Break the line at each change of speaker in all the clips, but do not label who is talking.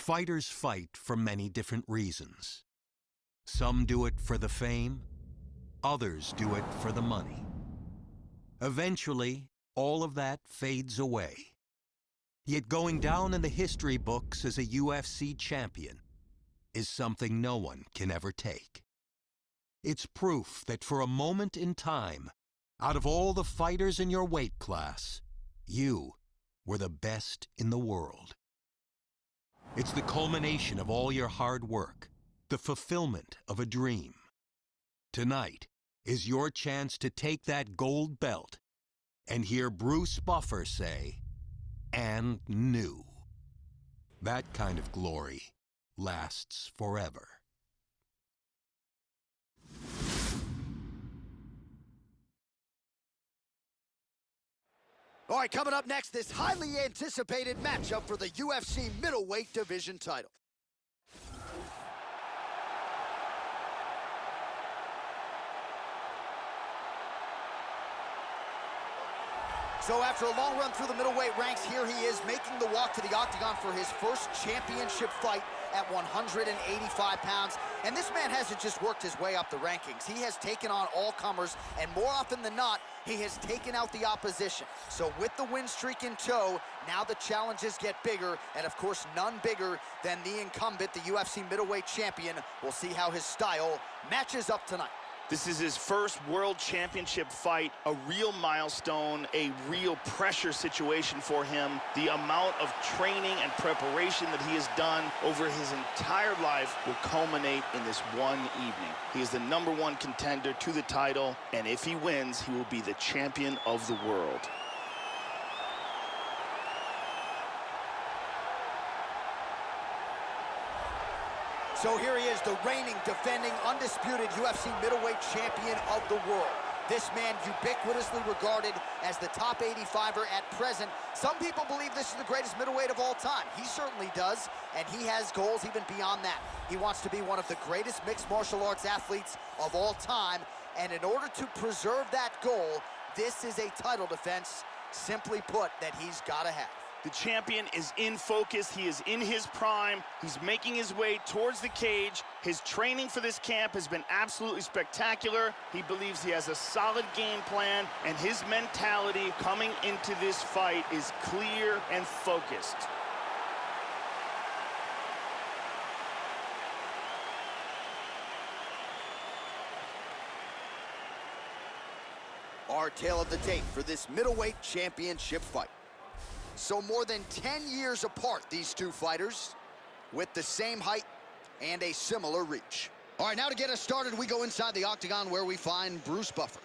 Fighters fight for many different reasons. Some do it for the fame, others do it for the money. Eventually, all of that fades away. Yet going down in the history books as a UFC champion is something no one can ever take. It's proof that for a moment in time, out of all the fighters in your weight class, you were the best in the world. It's the culmination of all your hard work, the fulfillment of a dream. Tonight is your chance to take that gold belt and hear Bruce Buffer say, "And new." That kind of glory lasts forever.
All right, coming up next, this highly anticipated matchup for the UFC middleweight division title. So after a long run through the middleweight ranks, here he is making the walk to the octagon for his first championship fight at 185 pounds. And this man hasn't just worked his way up the rankings. He has taken on all comers, and more often than not, he has taken out the opposition. So with the win streak in tow, now the challenges get bigger, and of course none bigger than the incumbent, the UFC middleweight champion. We'll see how his style matches up tonight.
This is his first world championship fight, a real milestone, a real pressure situation for him. The amount of training and preparation that he has done over his entire life will culminate in this one evening. He is the #1 contender to the title, and if he wins, he will be the champion of the world.
So here he is, the reigning, defending, undisputed UFC middleweight champion of the world. This man ubiquitously regarded as the top 85er at present. Some people believe this is the greatest middleweight of all time. He certainly does, and he has goals even beyond that. He wants to be one of the greatest mixed martial arts athletes of all time, and in order to preserve that goal, this is a title defense, simply put, that he's got to have.
The champion is in focus. He is in his prime. He's making his way towards the cage. His training for this camp has been absolutely spectacular. He believes he has a solid game plan, and his mentality coming into this fight is clear and focused.
Our tale of the tape for this middleweight championship fight. So more than 10 years apart, these two fighters, with the same height and a similar reach. All right, now to get us started, we go inside the octagon where we find Bruce Buffer.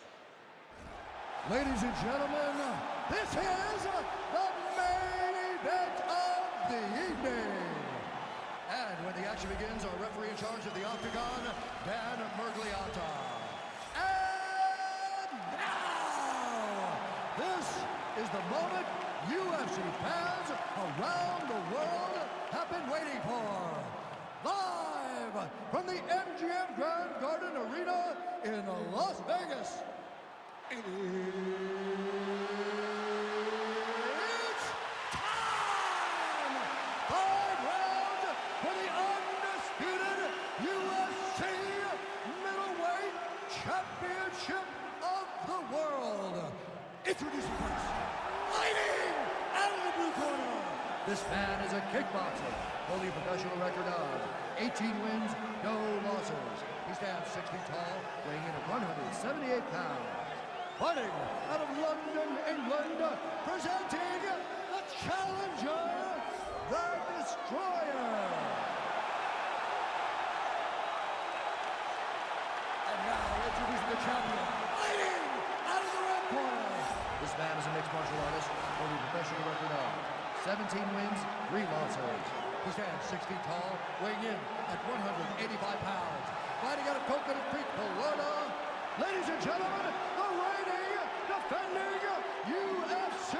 Ladies and gentlemen, this is the main event of the evening. And when the action begins, our referee in charge of the octagon, Dan Mergliata. And now, this is the moment UFC fans around the world have been waiting for. Live from the MGM Grand Garden Arena in Las Vegas. It's time! 5 rounds for the undisputed UFC middleweight championship of the world. Introducing first, fighting out of the blue corner. This man is a kickboxer, holding a professional record of 18 wins, no losses. He stands 6 feet tall, weighing in at 178 pounds. Fighting out of London, England, presenting the challenger, the Destroyer. And now introducing the champion, fighting out of the red corner. This man is a mixed martial artist, holding a professional record of 17 wins, 3 losses. He stands 6 feet tall, weighing in at 185 pounds. Fighting out of Coconut Creek, Florida. Ladies and gentlemen, the reigning, defending UFC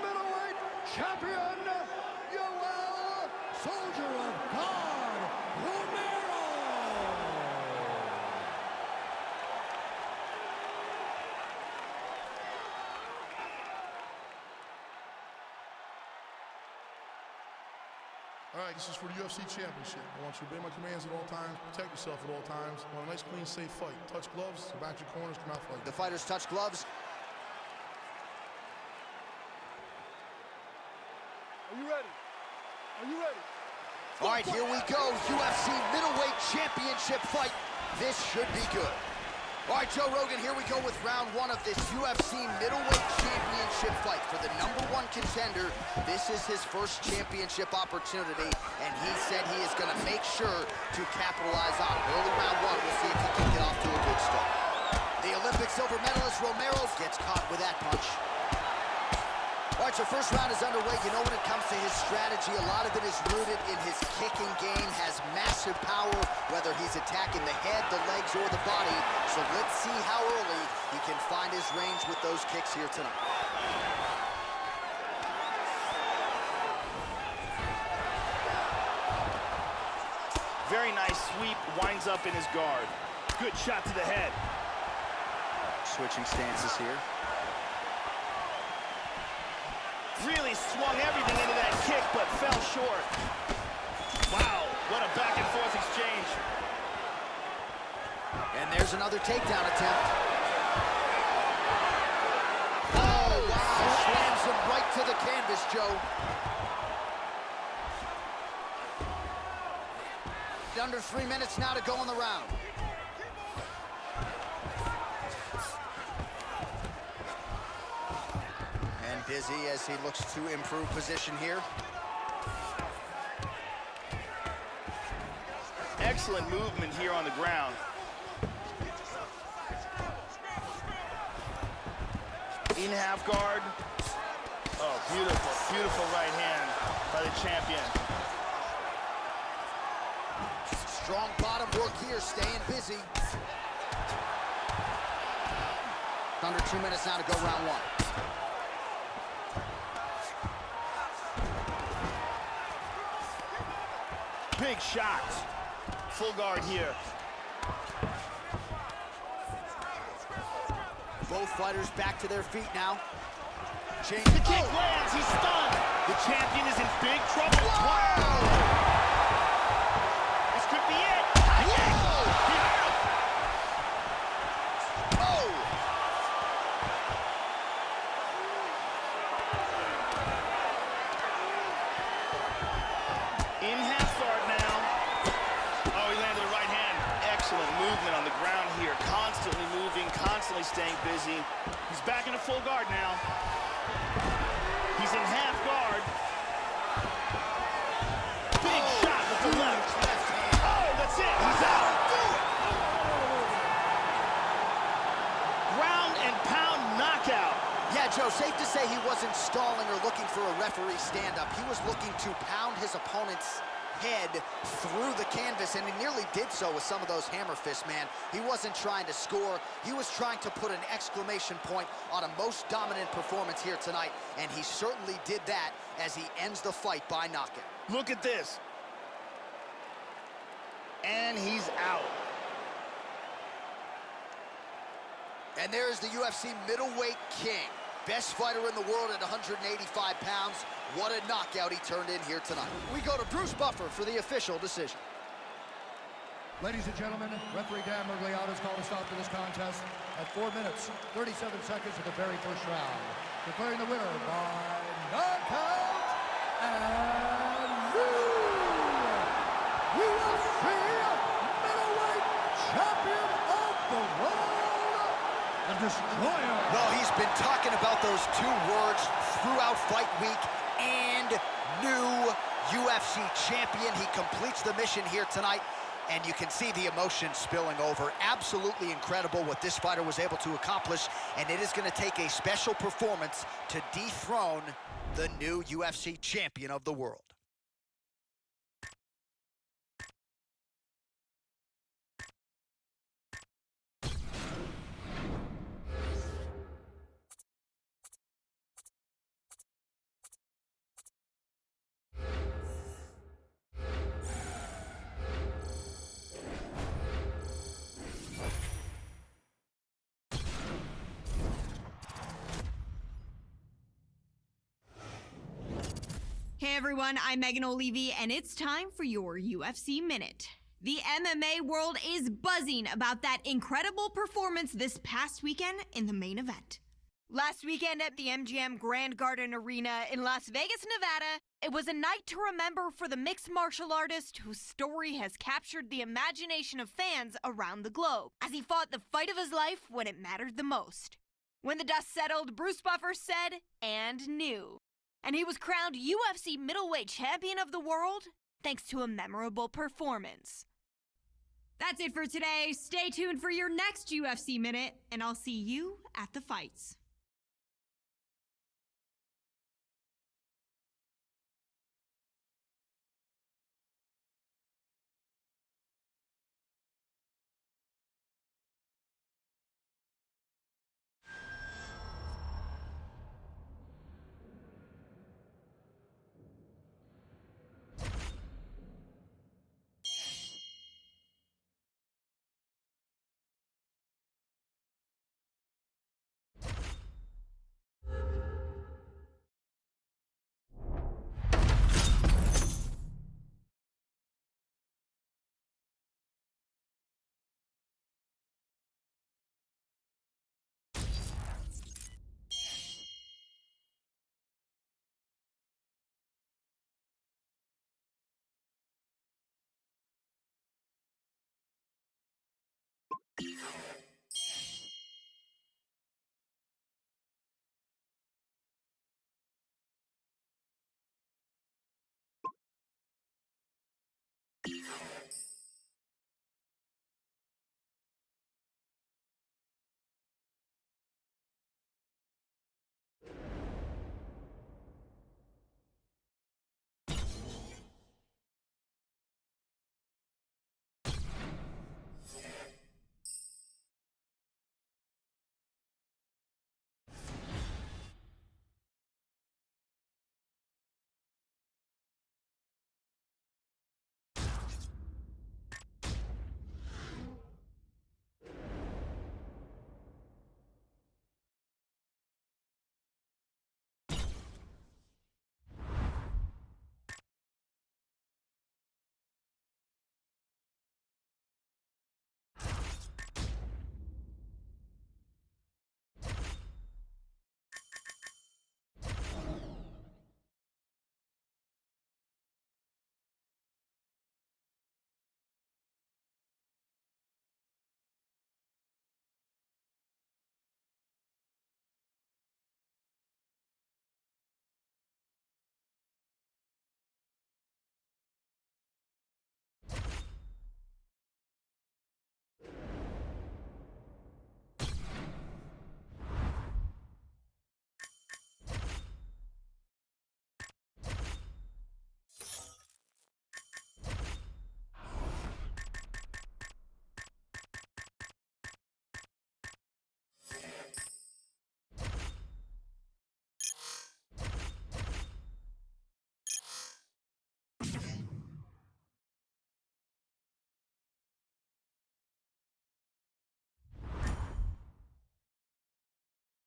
middleweight champion, Yoel Soldier of God Romero.
All right, this is for the UFC Championship. I want you to obey my commands at all times, protect yourself at all times. I want a nice, clean, safe fight. Touch gloves, back your corners, come out fighting.
The fighters touch gloves.
Are you ready? Are you ready?
All right, here we go. UFC middleweight championship fight. This should be good. All right, Joe Rogan, here we go with round one of this UFC middleweight championship fight for the #1 contender. This is his first championship opportunity, and he said he is going to make sure to capitalize on it. Early round one, we'll see if he can get off to a good start. The Olympic silver medalist Romero gets caught with that punch. All right, so first round is underway. You know, when it comes to his strategy, a lot of it is rooted in his kicking game, has massive power, whether he's attacking the head, the legs, or the body. So let's see how early he can find his range with those kicks here tonight.
Very nice sweep, winds up in his guard. Good shot to the head.
Switching stances here.
Really swung everything into that kick, but fell short. Wow, what a back and forth exchange.
And there's another takedown attempt. Oh, wow, slams him right to the canvas, Joe. Under 3 minutes now to go in the round. And busy as he looks to improve position here.
Excellent movement here on the ground. In half guard. Oh, beautiful, beautiful right hand by the champion.
Strong bottom work here, staying busy. Under 2 minutes now to go round one.
Big shot. Full guard here.
Both fighters back to their feet now. Change
The kick lands, he's stunned. The champion is in big trouble.
Wow!
This could be it. High kick. He hurt him.
Oh!
In half guard now. Oh, he landed a right hand. Excellent movement on the ground here. Constantly moving, constantly staying busy. He's back into full guard now. He's in half guard. Big shot with the left. Oh, that's it. He's out. Ground and pound knockout.
Yeah, Joe, safe to say he wasn't stalling or looking for a referee stand-up. He was looking to pound his opponent's head through the canvas, and he nearly did so with some of those hammer fists, man. He wasn't trying to score. He was trying to put an exclamation point on a most dominant performance here tonight, and he certainly did that as he ends the fight by knockout.
Look at this. And he's out.
And there's the UFC middleweight king. Best fighter in the world at 185 pounds. What a knockout he turned in here tonight. We go to Bruce Buffer for the official decision.
Ladies and gentlemen, referee Dan Murgliano has called a stop to this contest at 4 minutes, 37 seconds of the very first round. Declaring the winner by knockout and UFC middleweight champion of the world, the Destroyer.
No, he's been talking about those two words throughout fight week, and new UFC champion. He completes the mission here tonight, and you can see the emotion spilling over. Absolutely incredible what this fighter was able to accomplish, and it is going to take a special performance to dethrone the new UFC champion of the world.
Hey everyone, I'm Megan O'Leary, and it's time for your UFC Minute. The MMA world is buzzing about that incredible performance this past weekend in the main event. Last weekend at the MGM Grand Garden Arena in Las Vegas, Nevada, it was a night to remember for the mixed martial artist whose story has captured the imagination of fans around the globe as he fought the fight of his life when it mattered the most. When the dust settled, Bruce Buffer said, and knew. And he was crowned UFC Middleweight Champion of the World thanks to a memorable performance. That's it for today. Stay tuned for your next UFC Minute, and I'll see you at the fights.